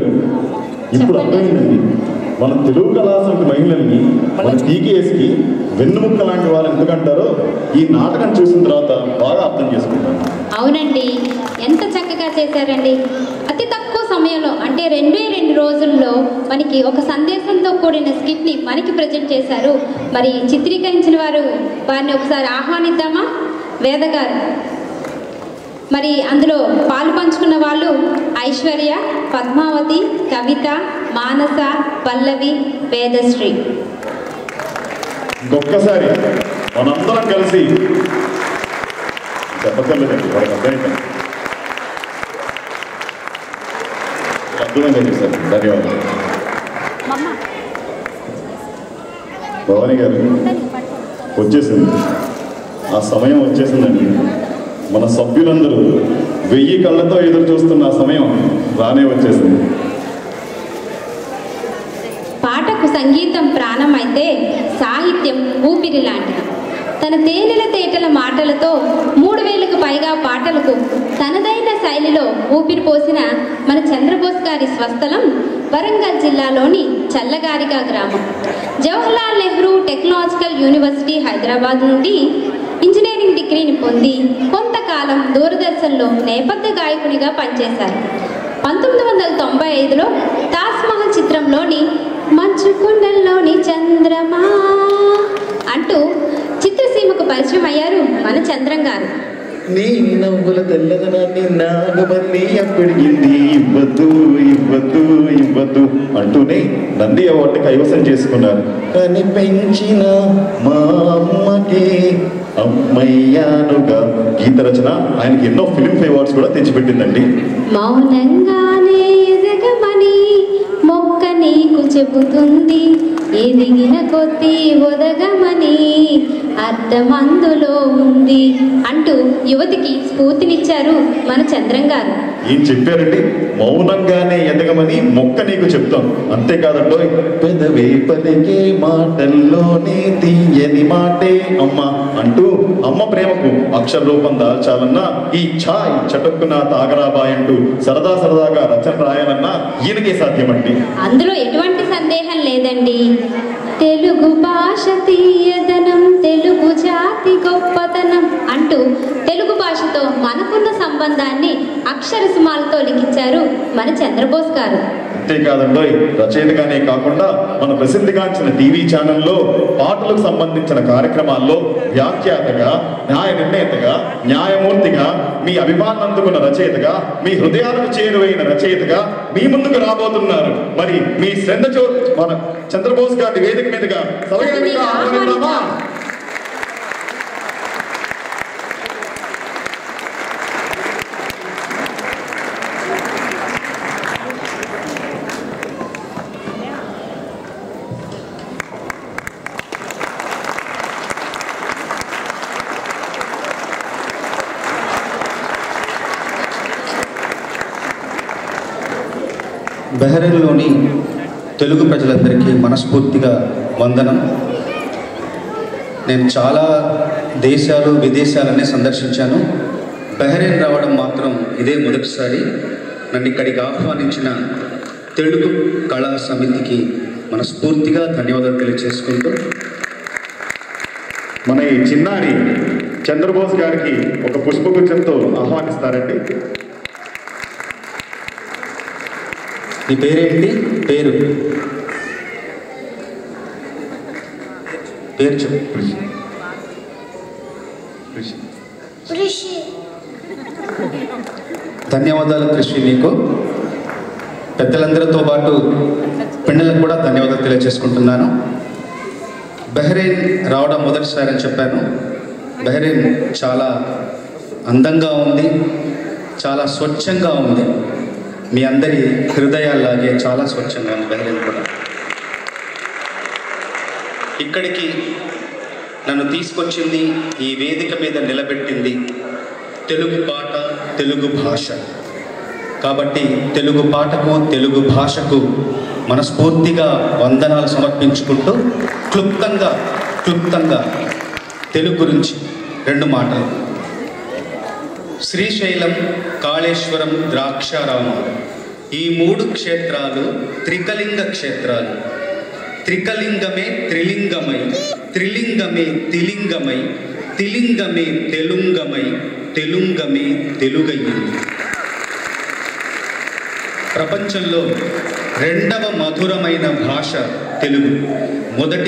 గారు, ఇప్పుడు అర్థమైందండి మన తెలుగు కళాశాల మహిళల్ని మన టీకేఎస్కి వెన్నుముక్క లాంటి వారు ఎందుకంటారో ఈ నాటకం చూసిన తర్వాత బాగా అర్థం చేసుకుంటాను. అవునండి, ఎంత చక్కగా చేశారండి. అతి తక్కువ సమయంలో అంటే 2 రోజుల్లో మనకి ఒక సందేశంతో కూడిన స్కిట్ని మనకి ప్రజెంట్ చేశారు. మరి చిత్రీకరించిన వారిని ఒకసారి ఆహ్వానిద్దామా? వేద గారు. మరి అందులో పాలు పంచుకున్న వాళ్ళు ఐశ్వర్య, పద్మావతి, కవిత, మానస, పల్లవి, వేదశ్రీ. ఇంకొక్కసారి మనందరం కలిసి చెప్పలేదండి, వాళ్ళకి అర్థమైందండి. అద్భుతంగా చేశారు, ధన్యవాదాలు. భవానీ గారు వచ్చేసింది, ఆ సమయం వచ్చేసిందండి. మన సభ్యులందరూ 1000 కళ్ళతో ఎదురు చూస్తున్న ఆ సమయం రానే వచ్చేసింది. పాటకు సంగీతం ప్రాణం అయితే సాహిత్యం ఊపిరి లాంటిది. తన తేనెల తేటల మాటలతో 3000కు పైగా పాటలకు తనదైన శైలిలో ఊపిరి పోసిన మన చంద్రబోస్ గారి స్వస్థలం వరంగల్ జిల్లాలోని చల్లగారిగా గ్రామం. జవహర్లాల్ నెహ్రూ టెక్నాలజికల్ యూనివర్సిటీ హైదరాబాద్ నుండి ఇంజనీరింగ్ డిగ్రీని పొంది కొంతకాలం దూరదర్శన్లో నేపథ్య గాయకునిగా పనిచేశారు. 1995లో తాజ్మహల్ చిత్రంలోని మంచు కొండల్లోని చంద్రమా అంటూ చిత్రసీమకు పరిచయం అయ్యారు మన చంద్రం గారు. నీ నవ్వుల తెల్లదనాన్ని నాగమల్లి అప్పడిగింది, ఇవ్వద్దు ఇవ్వద్దు ఇవ్వద్దు అంటూనే నంది అవార్డు కైవసం చేసుకున్నారు. కానీ పెంచిన మా అమ్మకి అమ్మయ్యానుగా గీత రచన ఆయనకి ఎన్నో ఫిల్మ్ అవార్డ్స్ కూడా తెచ్చిపెట్టిందండి. మౌనంగానే ఎదగమని మొక్క నీకు చెబుతుంది, ఎదిగిన కొద్దీ ఒదగమని అర్థమందులో ఉంది అంటూ యువతికి స్ఫూర్తినిచ్చారు మన చంద్రం గారు. ఏం చెప్పారండి? మౌనంగానే ఎదగమని మొక్క నీకు చెప్తాం, అంతేకాదండో పెదవే పలికే మాటల్లోనే తీయని మాటే అమ్మ అంటూ అమ్మ ప్రేమకు అక్షర రూపం దాల్చాలన్నా ఈ ఛాయ్ చటుక్కున తాగరాబాయ్ అంటూ సరదాగా రచన రాయాలన్నా ఈయనకే సాధ్యమండి. అందులో ఎటువంటి సందేహం లేదండి. తెలుగు భాష తీయదనం, తెలుగు జాతి గొప్పతనం అంటూ తెలుగు భాషతో మనకున్న సంబంధాన్ని అక్షర సుమాలతో లిఖించారు మన చంద్రబోస్ గారు. అంతేకాదండో రచయితగానే కాకుండా మన ప్రసిద్ధిగాంచిన టీవీ ఛానల్లో పాటలకు సంబంధించిన కార్యక్రమాల్లో వ్యాఖ్యాతగా, న్యాయ నిర్ణేతగా, న్యాయమూర్తిగా, మీ అభిమానం అందుకున్న రచయితగా, మీ హృదయాలకు చేరువైన రచయితగా మీ ముందుకు రాబోతున్నారు. మరి మీ శ్రద్ధ మన చంద్రబోస్ గారి వేదిక మీదుగా సవినయంగా ఆహ్వానిద్దామా? బహ్రెయిన్లోని తెలుగు ప్రజలందరికీ మనస్ఫూర్తిగా వందనం. నేను చాలా దేశాలు విదేశాలనే సందర్శించాను. బహ్రెయిన్ రావడం మాత్రం ఇదే మొదటిసారి. నన్ను ఇక్కడికి ఆహ్వానించిన తెలుగు కళా సమితికి మనస్ఫూర్తిగా ధన్యవాదాలు తెలియజేసుకుంటూ మన ఈ చిన్నారి చంద్రబోస్ గారికి ఒక పుష్పగుచ్చంతో ఆహ్వానిస్తారండి. నీ పేరేంటి? పేరు చెప్పు. ధన్యవాదాలు కృషి. మీకు పెద్దలందరితో పాటు పిల్లలకు కూడా ధన్యవాదాలు తెలియజేసుకుంటున్నాను. బహ్రెయిన్ రావడం మొదటిసారి అని చెప్పాను. బహ్రెయిన్ చాలా అందంగా ఉంది, చాలా స్వచ్ఛంగా ఉంది. మీ అందరి హృదయాల్లాగే చాలా స్వచ్ఛంగా ఉంది బహ్రెయిన్ కూడా. ఇక్కడికి నన్ను తీసుకొచ్చింది, ఈ వేదిక మీద నిలబెట్టింది తెలుగు పాట, తెలుగు భాష. కాబట్టి తెలుగు పాటకు, తెలుగు భాషకు మనస్ఫూర్తిగా వందనాలు సమర్పించుకుంటూ క్లుప్తంగా తెలుగు గురించి 2 మాటలు. శ్రీశైలం, కాళేశ్వరం, ద్రాక్షారామం ఈ 3 క్షేత్రాలు త్రికలింగ క్షేత్రాలు. త్రికలింగమే త్రిలింగమై, త్రిలింగమే తిలింగమై, తిలింగమే తెలుంగమై, తెలుంగమే తెలుగయ్యింది. ప్రపంచంలో 2వ మధురమైన భాష తెలుగు. మొదటి